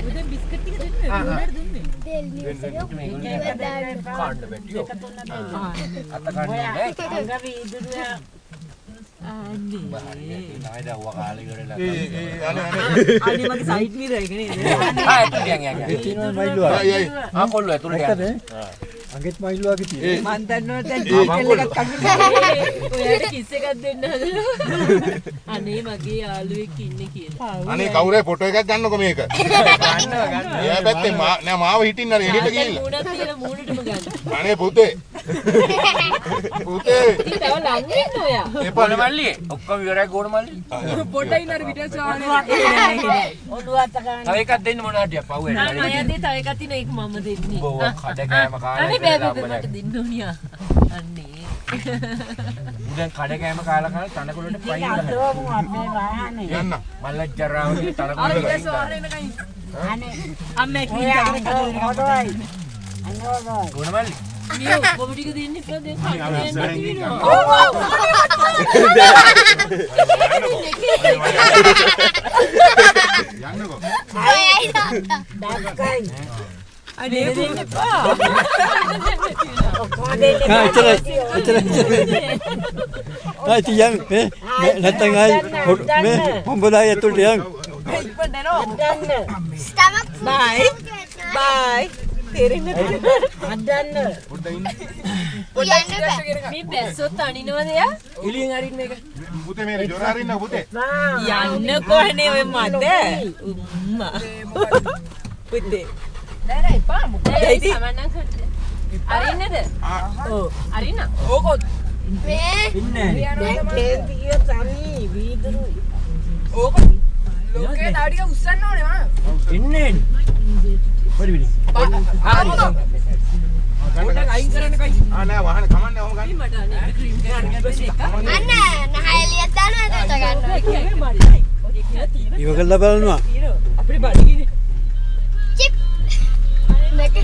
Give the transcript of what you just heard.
උදේ බිස්කට් ටික දෙන්න මොනවද දුන්නේ? දෙල් නිවස් එක කාණ්ඩ බැටියෝ. අත කන්නේ නැහැ. අංග වීදුරුව අනේ නෑ දවවා කාලේ ඉවරලා. අනේ මගේ සයිඩ් මිරර් එක නේද? යන්. තියෙනවා මයිලුවා. කොල්ල ඇතුළට යන්න. අඟෙත් මයිලුවාගේ තියෙනවා. මන් දන්නවා දැන් ඩීටේල් එකක් අගින්න. ඔයාලට කිස් එකක් දෙන්න හදලා. අනේ මගේ යාළුවෙක් ඉන්නේ කියලා. අනේ කවුරුයි ෆොටෝ එකක් ගන්නකො මේක. ගන්නවා. එයා පැත්තේ නෑ මාව හිටින්න අර එළියට ගිහිල්ලා. මූණක් තියලා මූණටම ගන්න. අනේ පුතේ. පුතේ. ඉතින් තව ලං වෙන්න ඔයා. ගෝණ මල්ලි ඔක්කොම ඉවරයි ගෝණ මල්ලි. පොඩ්ඩයි නර විදියට සානේ. ඔළුව අත ගන්න. තව එකක් දෙන්න මොනවද ටික පව් වෙන්න. මම යදී තව එකක් තියෙන ඒක මම දෙන්නේ. බෝ කඩ කෑම කාලා. අනේ බෑ මට දෙන්න ඕනියා. අනේ. උදෙන් කඩ කෑම කාලා කාලා තනකොළට පයින් ගහනවා. අපේ වාහනේ. යන්න. මල්ලජ්ජරාවගේ තනකොළ අර වලින්. ඉතින් සෝරේ නකයි. අනේ අම්මේ කිව්වා ඔඩොයි. අනෝඩොයි. ගෝණ මල්ලි. මේ ඔක්කොම ටික දෙන්න ඉතින් දැන් යන්නකො. ඩක්කයි අනේ දෙන්න එපා. ඔක්කොම දෙන්න එච්චරයි. ආයි තියන් නැත්තම් ආයි මේ හොම්බදායි ඇතුළට යන්. ඉක්මනට යනවා. ස්ටමක් බයි. බයි. තේරෙන්නේ අදන්න. පොඩ්ඩක් ඉන්න. මේ බැස්සොත් අනිනවද යා? එළියෙන් අරින්න මේක. පුතේ මේ ජොර අරින්න පුතේ. යන්න කොහනේ ඔය මත? උම්මා. පුතේ. නෑ නෑ එපා මොකද? ඒයි සමන්නන් කරද? අරින්නද? ඔව්. අරින්න. ඕකොත්. මේ ඉන්නේ. දැන් කේන්තිය තනි වීදුරුයි. ඕකොත්. ලෝකේ තව ටික උස්සන්න ඕනේ මම. ඉන්නේ. පොඩි විදි. පොඩ්ඩක් අයින් කරන්න කයි. නෑ වාහනේ කමන්නේ ඔහම ගන්න. මට අනේ ක්‍රීම් ගන්න එක. අන්න නහයලියක් දානවා එතකොට ගන්නවා ඉව කළා බලනවා. අපිට බඩගිනි. චිප් නැක